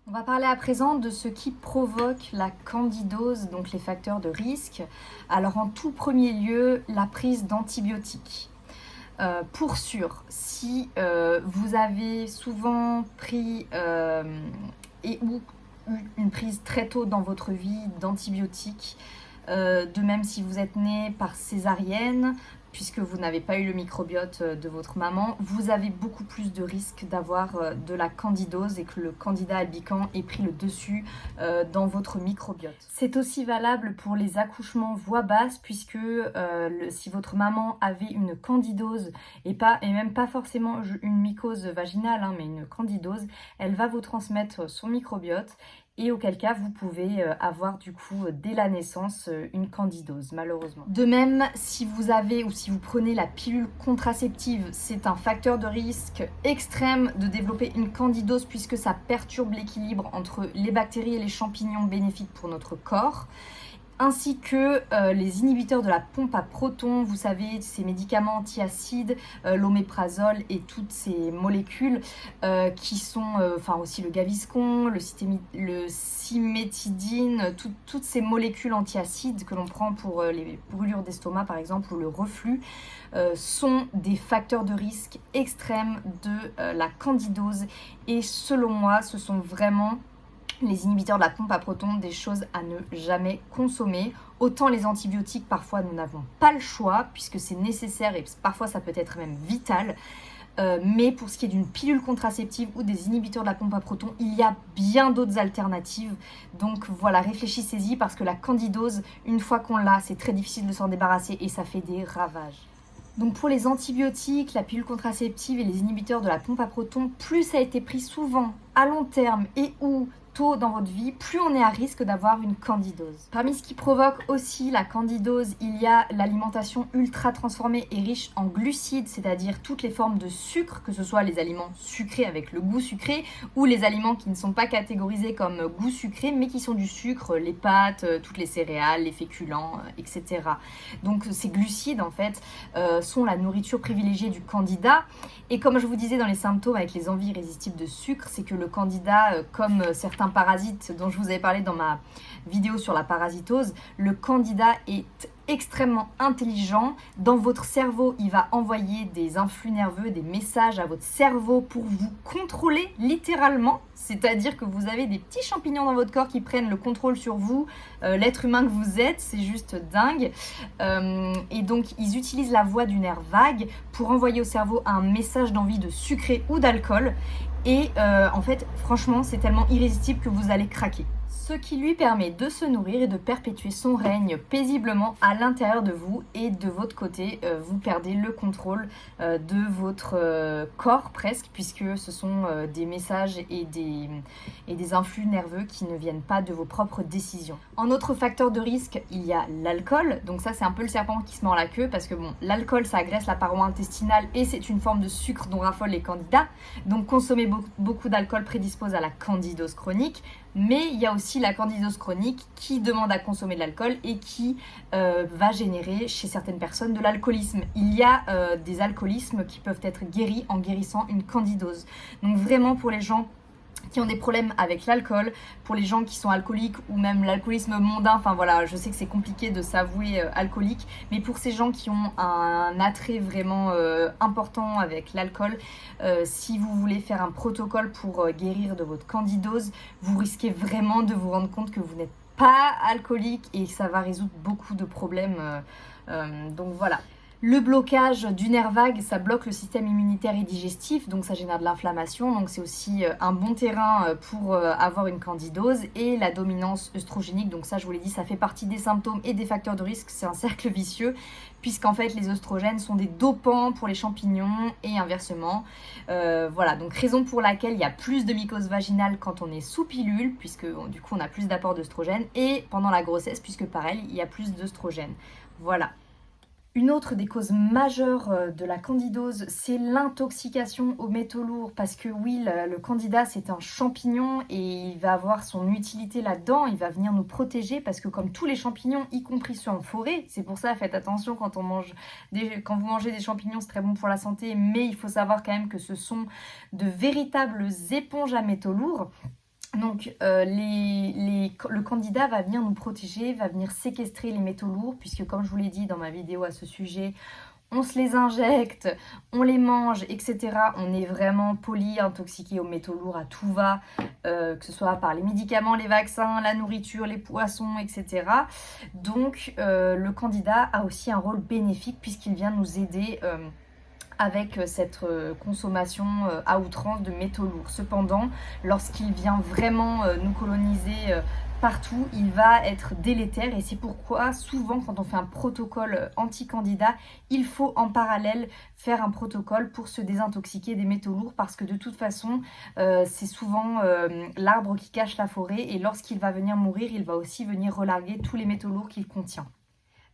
On va parler à présent de ce qui provoque la candidose, donc les facteurs de risque. Alors en tout premier lieu, la prise d'antibiotiques. Pour sûr, si vous avez souvent pris et ou eu une prise très tôt dans votre vie d'antibiotiques, de même si vous êtes né par césarienne, puisque vous n'avez pas eu le microbiote de votre maman, vous avez beaucoup plus de risques d'avoir de la candidose et que le candida albicans ait pris le dessus dans votre microbiote. C'est aussi valable pour les accouchements voix basse, puisque si votre maman avait une candidose et même pas forcément une mycose vaginale, mais une candidose, elle va vous transmettre son microbiote. Et auquel cas vous pouvez avoir du coup dès la naissance une candidose, malheureusement. De même, si vous avez ou si vous prenez la pilule contraceptive, c'est un facteur de risque extrême de développer une candidose puisque ça perturbe l'équilibre entre les bactéries et les champignons bénéfiques pour notre corps. Ainsi que les inhibiteurs de la pompe à protons, vous savez, ces médicaments antiacides, l'oméprazole et toutes ces molécules qui sont, aussi le Gaviscon, le cimétidine, toutes ces molécules antiacides que l'on prend pour les brûlures d'estomac par exemple ou le reflux, sont des facteurs de risque extrêmes de la candidose. Et selon moi, ce sont vraiment les inhibiteurs de la pompe à protons, des choses à ne jamais consommer. Autant les antibiotiques, parfois nous n'avons pas le choix puisque c'est nécessaire et parfois ça peut être même vital. Mais pour ce qui est d'une pilule contraceptive ou des inhibiteurs de la pompe à protons, il y a bien d'autres alternatives. Donc voilà, réfléchissez-y parce que la candidose, une fois qu'on l'a, c'est très difficile de s'en débarrasser et ça fait des ravages. Donc pour les antibiotiques, la pilule contraceptive et les inhibiteurs de la pompe à protons, plus ça a été pris souvent, à long terme et ou tôt dans votre vie, plus on est à risque d'avoir une candidose. Parmi ce qui provoque aussi la candidose, il y a l'alimentation ultra transformée et riche en glucides, c'est-à-dire toutes les formes de sucre, que ce soit les aliments sucrés avec le goût sucré ou les aliments qui ne sont pas catégorisés comme goût sucré mais qui sont du sucre, les pâtes, toutes les céréales, les féculents, etc. Donc ces glucides en fait sont la nourriture privilégiée du candida. Et comme je vous disais dans les symptômes avec les envies irrésistibles de sucre, c'est que le candida, comme certains parasites dont je vous avais parlé dans ma vidéo sur la parasitose, le candida est extrêmement intelligent. Dans votre cerveau, il va envoyer des influx nerveux, des messages à votre cerveau pour vous contrôler littéralement. C'est-à-dire que vous avez des petits champignons dans votre corps qui prennent le contrôle sur vous, l'être humain que vous êtes, c'est juste dingue. Et donc, ils utilisent la voie du nerf vague pour envoyer au cerveau un message d'envie de sucrer ou d'alcool. Et en fait, franchement, c'est tellement irrésistible que vous allez craquer. Ce qui lui permet de se nourrir et de perpétuer son règne paisiblement à l'intérieur de vous. Et de votre côté, vous perdez le contrôle de votre corps presque, puisque ce sont des messages et des influx nerveux qui ne viennent pas de vos propres décisions. En autre facteur de risque, il y a l'alcool. Donc ça, c'est un peu le serpent qui se mord la queue, parce que bon, l'alcool, ça agresse la paroi intestinale et c'est une forme de sucre dont raffolent les candidats. Donc consommer beaucoup d'alcool prédispose à la candidose chronique. Mais il y a aussi la candidose chronique qui demande à consommer de l'alcool et qui va générer chez certaines personnes de l'alcoolisme. Il y a des alcoolismes qui peuvent être guéris en guérissant une candidose. Donc vraiment pour les gens qui ont des problèmes avec l'alcool, pour les gens qui sont alcooliques ou même l'alcoolisme mondain, enfin voilà, je sais que c'est compliqué de s'avouer alcoolique, mais pour ces gens qui ont un attrait vraiment important avec l'alcool, si vous voulez faire un protocole pour guérir de votre candidose, vous risquez vraiment de vous rendre compte que vous n'êtes pas alcoolique et que ça va résoudre beaucoup de problèmes. Donc voilà. Le blocage du nerf vague, ça bloque le système immunitaire et digestif, donc ça génère de l'inflammation, donc c'est aussi un bon terrain pour avoir une candidose. Et la dominance œstrogénique, donc ça je vous l'ai dit, ça fait partie des symptômes et des facteurs de risque, c'est un cercle vicieux, puisqu'en fait les œstrogènes sont des dopants pour les champignons et inversement. Voilà, donc raison pour laquelle il y a plus de mycose vaginale quand on est sous pilule, puisque du coup on a plus d'apport d'œstrogène, et pendant la grossesse, puisque pareil, il y a plus d'œstrogène. Voilà. Une autre des causes majeures de la candidose, c'est l'intoxication aux métaux lourds. Parce que oui, le candida, c'est un champignon et il va avoir son utilité là-dedans. Il va venir nous protéger parce que comme tous les champignons, y compris ceux en forêt, c'est pour ça, faites attention quand vous mangez des champignons, c'est très bon pour la santé. Mais il faut savoir quand même que ce sont de véritables éponges à métaux lourds. Donc le candida va venir nous protéger, va venir séquestrer les métaux lourds, puisque comme je vous l'ai dit dans ma vidéo à ce sujet, on se les injecte, on les mange, etc. On est vraiment polyintoxiqué aux métaux lourds à tout va, que ce soit par les médicaments, les vaccins, la nourriture, les poissons, etc. Donc le candida a aussi un rôle bénéfique puisqu'il vient nous aider avec cette consommation à outrance de métaux lourds. Cependant, lorsqu'il vient vraiment nous coloniser partout, il va être délétère et c'est pourquoi souvent quand on fait un protocole anti-candida, il faut en parallèle faire un protocole pour se désintoxiquer des métaux lourds parce que de toute façon, c'est souvent l'arbre qui cache la forêt et lorsqu'il va venir mourir, il va aussi venir relarguer tous les métaux lourds qu'il contient.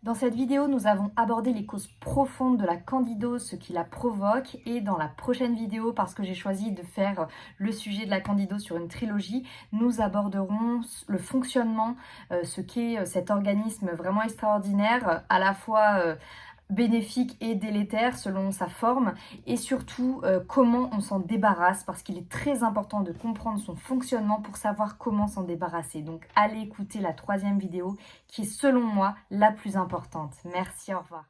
Dans cette vidéo, nous avons abordé les causes profondes de la candidose, ce qui la provoque, et dans la prochaine vidéo, parce que j'ai choisi de faire le sujet de la candidose sur une trilogie, nous aborderons le fonctionnement, ce qu'est cet organisme vraiment extraordinaire, à la fois bénéfique et délétère selon sa forme et surtout comment on s'en débarrasse parce qu'il est très important de comprendre son fonctionnement pour savoir comment s'en débarrasser. Donc allez écouter la 3e vidéo qui est selon moi la plus importante. Merci, au revoir.